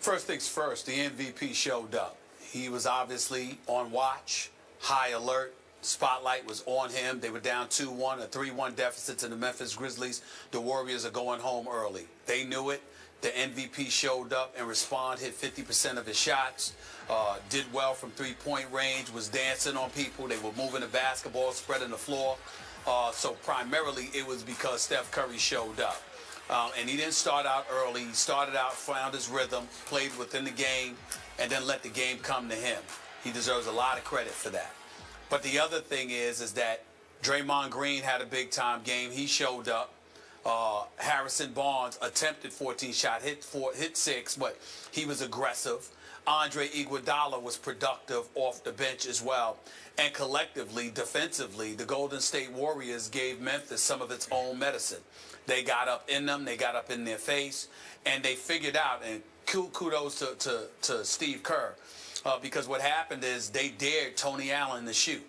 First things first, the MVP showed up. He was obviously on watch, high alert. Spotlight was on him. They were down 2-1, a 3-1 deficit to the Memphis Grizzlies. The Warriors are going home early. They knew it. The MVP showed up and responded, hit 50% of his shots, did well from three-point range, was dancing on people. They were moving the basketball, spreading the floor. So primarily it was because Steph Curry showed up. And he didn't start out early. He started out, found his rhythm, played within the game, and then let the game come to him. He deserves a lot of credit for that. But the other thing is that Draymond Green had a big-time game. He showed up. Harrison Barnes attempted 14 shots, hit 6, but he was aggressive. Andre Iguodala was productive off the bench as well. And collectively, defensively, the Golden State Warriors gave Memphis some of its own medicine. They got up in them, they got up in their face, and they figured out, and kudos to Steve Kerr, because what happened is they dared Tony Allen to shoot.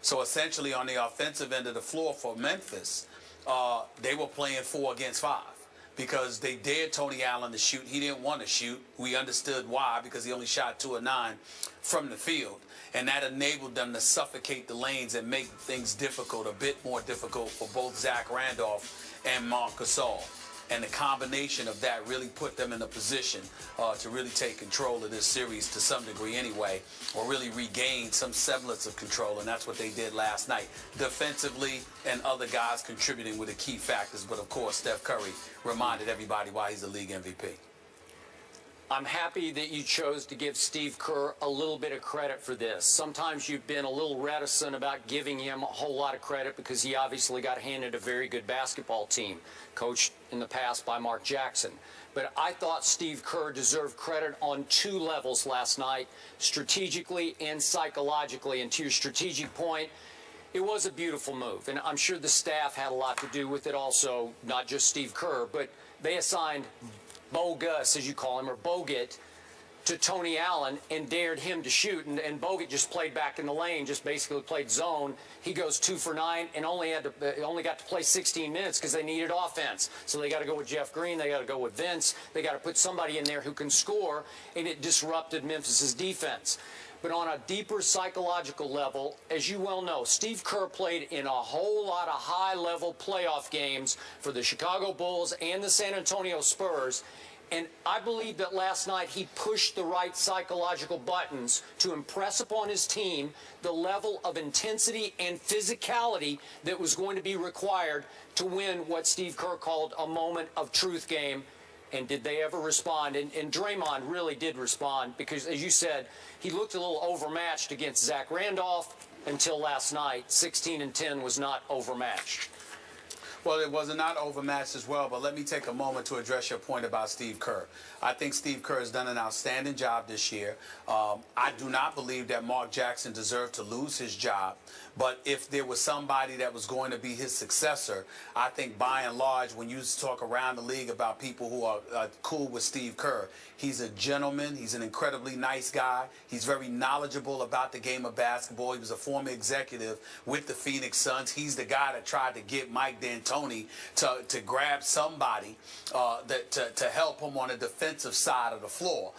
So essentially on the offensive end of the floor for Memphis, they were playing 4 against 5 because they dared Tony Allen to shoot. He didn't want to shoot. We understood why, because he only shot 2 of 9 from the field. And that enabled them to suffocate the lanes and make things difficult, a bit more difficult for both Zach Randolph and Marc Gasol. And the combination of that really put them in a position to really take control of this series to some degree anyway, or really regain some semblance of control, and that's what they did last night. Defensively, and other guys contributing with the key factors, but of course Steph Curry reminded everybody why he's the league MVP. I'm happy that you chose to give Steve Kerr a little bit of credit for this. Sometimes you've been a little reticent about giving him a whole lot of credit because he obviously got handed a very good basketball team, coached in the past by Mark Jackson. But I thought Steve Kerr deserved credit on 2 levels last night, strategically and psychologically. And to your strategic point, it was a beautiful move. And I'm sure the staff had a lot to do with it also, not just Steve Kerr, but they assigned Bogus, as you call him, or Bogut, to Tony Allen and dared him to shoot. And Bogut just played back in the lane, just basically played zone. He goes 2 for 9 and only got to play 16 minutes because they needed offense. So they got to go with Jeff Green. They got to go with Vince. They got to put somebody in there who can score, and it disrupted Memphis's defense. But on a deeper psychological level, as you well know, Steve Kerr played in a whole lot of high-level playoff games for the Chicago Bulls and the San Antonio Spurs. And I believe that last night he pushed the right psychological buttons to impress upon his team the level of intensity and physicality that was going to be required to win what Steve Kerr called a moment of truth game. And did they ever respond? And Draymond really did respond because, as you said, he looked a little overmatched against Zach Randolph until last night. 16 and 10 was not overmatched. Well, it was not overmatched as well, but let me take a moment to address your point about Steve Kerr. I think Steve Kerr has done an outstanding job this year. I do not believe that Mark Jackson deserved to lose his job, but if there was somebody that was going to be his successor, I think by and large, when you talk around the league about people who are cool with Steve Kerr, he's a gentleman. He's an incredibly nice guy. He's very knowledgeable about the game of basketball. He was a former executive with the Phoenix Suns. He's the guy that tried to get Mike D'Antoni to grab somebody to help him on the defensive side of the floor.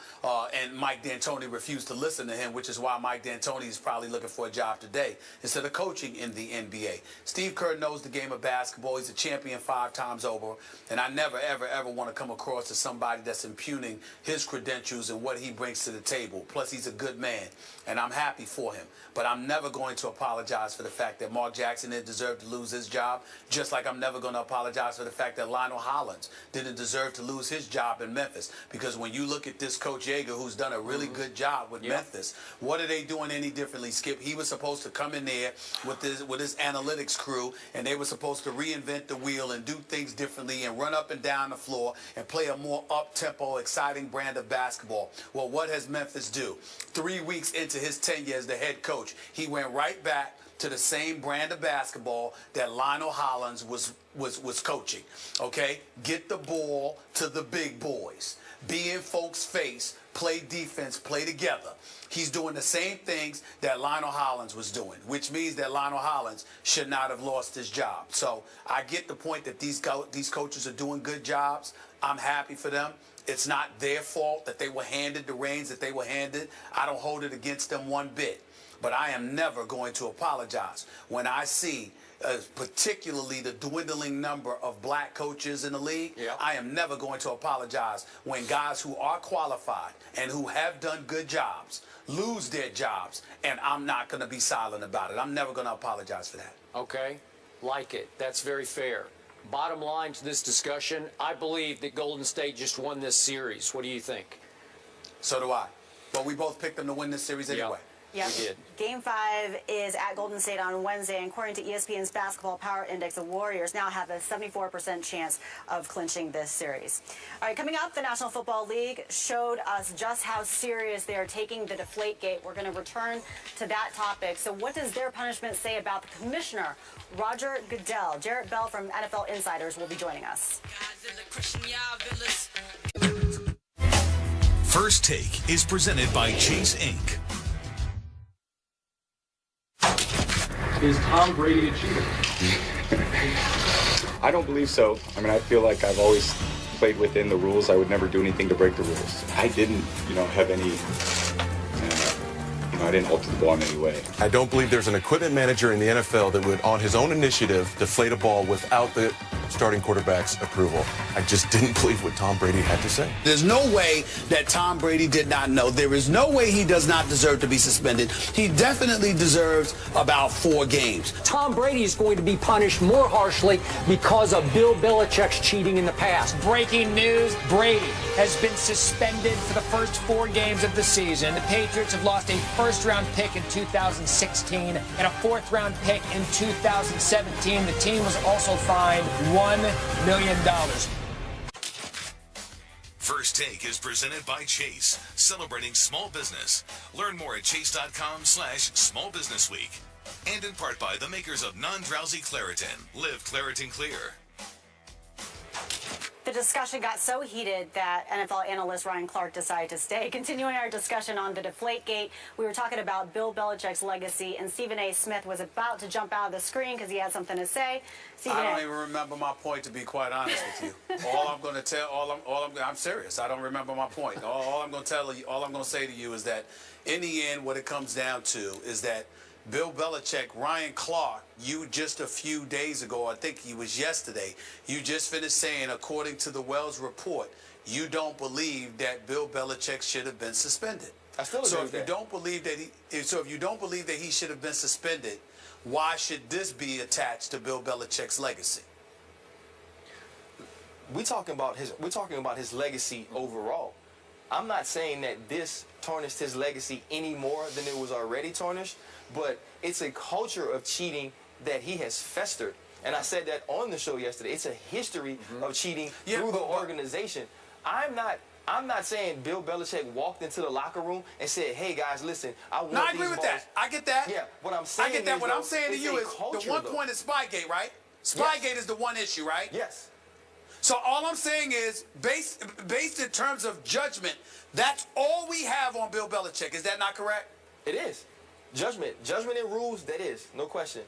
And Mike D'Antoni refused to listen to him, which is why Mike D'Antoni is probably looking for a job today instead of coaching in the NBA. Steve Kerr knows the game of basketball. He's a champion 5 times over. And I never, ever, ever want to come across as somebody that's impugning his credentials and what he brings to the table. Plus, he's a good man, and I'm happy for him. But I'm never going to apologize for the fact that Mark Jackson didn't deserve to lose his job, just like I'm never going to apologize for the fact that Lionel Hollins didn't deserve to lose his job in Memphis. Because when you look at this Coach Yeager, who's done a really good job with Memphis, what are they doing any differently, Skip? He was supposed to come in there with his analytics crew, and they were supposed to reinvent the wheel and do things differently and run up and down the floor and play a more up-tempo, exciting brand of basketball. Well, what has Memphis do? 3 weeks into his tenure as the head coach, he went right back to the same brand of basketball that Lionel Hollins was coaching. Okay? Get the ball to the big boys. Be in folks' face. Play defense. Play together. He's doing the same things that Lionel Hollins was doing, which means that Lionel Hollins should not have lost his job. So I get the point that these coaches are doing good jobs. I'm happy for them. It's not their fault that they were handed the reins that they were handed. I don't hold it against them one bit. But I am never going to apologize when I see particularly the dwindling number of black coaches in the league. Yeah. I am never going to apologize when guys who are qualified and who have done good jobs lose their jobs, and I'm not going to be silent about it. I'm never going to apologize for that. Okay, like it. That's very fair. Bottom line to this discussion, I believe that Golden State just won this series. What do you think? So do I. But we both picked them to win this series anyway. Yep. We did. Game 5 is at Golden State on Wednesday, and according to ESPN's Basketball Power Index, the Warriors now have a 74% chance of clinching this series. All right, coming up, the National Football League showed us just how serious they are taking the Deflategate. We're going to return to that topic. So what does their punishment say about the commissioner, Roger Goodell? Jarrett Bell from NFL Insiders will be joining us. First Take is presented by Chase Inc. Is Tom Brady a cheater? I don't believe so. I mean, I feel like I've always played within the rules. I would never do anything to break the rules. I didn't, have any, I didn't alter the ball in any way. I don't believe there's an equipment manager in the NFL that would, on his own initiative, deflate a ball without the starting quarterback's approval. I just didn't believe what Tom Brady had to say. There's no way that Tom Brady did not know. There is no way he does not deserve to be suspended. He definitely deserves about 4 games. Tom Brady is going to be punished more harshly because of Bill Belichick's cheating in the past. Breaking news, Brady has been suspended for the first 4 games of the season. The Patriots have lost a first-round pick in 2016 and a 4th-round pick in 2017. The team was also fined $1 million. First Take is presented by Chase, celebrating small business. Learn more at chase.com/Small Business Week. And in part by the makers of non-drowsy Claritin. Live Claritin Clear. The discussion got so heated that NFL analyst Ryan Clark decided to stay. Continuing our discussion on the Deflategate, we were talking about Bill Belichick's legacy, and Stephen A. Smith was about to jump out of the screen because he had something to say. I don't even remember my point, to be quite honest with you. All I'm going to tell, I'm serious. I don't remember my point. All I'm going to tell you, all I'm going to say to you is that in the end, what it comes down to is that Bill Belichick, Ryan Clark, you just a few days ago, I think it was yesterday, you just finished saying, according to the Wells report, you don't believe that Bill Belichick should have been suspended. I still agree with that. If you don't believe that he should have been suspended, why should this be attached to Bill Belichick's legacy? We're talking about his legacy overall. I'm not saying that this tarnished his legacy any more than it was already tarnished, but it's a culture of cheating that he has festered. And I said that on the show yesterday. It's a history of cheating through the organization. I'm not saying Bill Belichick walked into the locker room and said, "Hey guys, listen, I want these balls." No, I agree with that. I get that. Yeah, what I'm saying I get that. is, What I'm saying to you is culture, the one point is Spygate, right? Spygate is the one issue, right? Yes. So all I'm saying is, based in terms of judgment, that's all we have on Bill Belichick. Is that not correct? It is. Judgment and rules, that is, no question.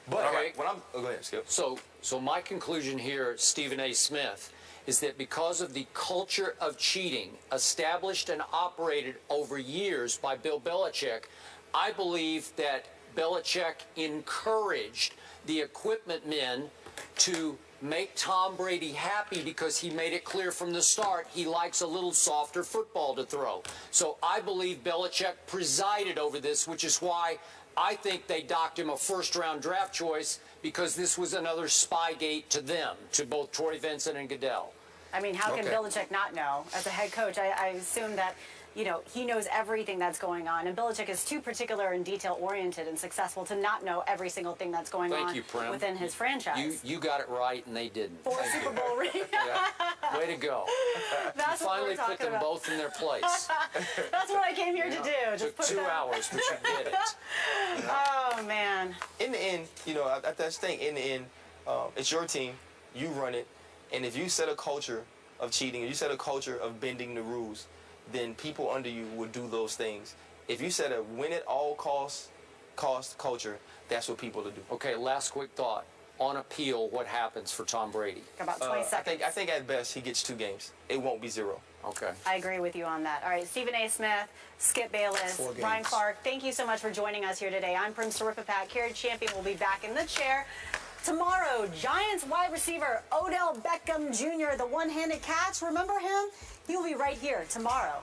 But Okay. go ahead, Skip. So my conclusion here, Stephen A. Smith, is that because of the culture of cheating established and operated over years by Bill Belichick, I believe that Belichick encouraged the equipment men to make Tom Brady happy because he made it clear from the start he likes a little softer football to throw. So I believe Belichick presided over this, which is why I think they docked him a first-round draft choice, because this was another Spygate to them, to both Troy Vincent and Goodell. I mean, how can Belichick not know? As a head coach, I assume that, he knows everything that's going on. And Belichick is too particular and detail-oriented and successful to not know every single thing that's going on within his franchise. You got it right, and they didn't. 4 Super Bowl rings. Way to go. That's you finally what we're put them about. both in their place. That's what I came here to do. Just Took put 2 hours, but you did it. Oh, man. In the end, I just think in the end, it's your team, you run it, and if you set a culture of cheating, if you set a culture of bending the rules, then people under you will do those things. If you set a win at all cost culture, that's what people will do. Okay, last quick thought. on appeal what happens for Tom Brady? About 20 seconds. I think at best he gets 2 games. It won't be 0. Okay. I agree with you on that. All right, Stephen A. Smith, Skip Bayless, 4 games. Brian Clark, thank you so much for joining us here today. I'm Prince Ripapat. Carrie Champion will be back in the chair. Tomorrow, Giants wide receiver Odell Beckham Jr., the one-handed catch. Remember him? He will be right here tomorrow.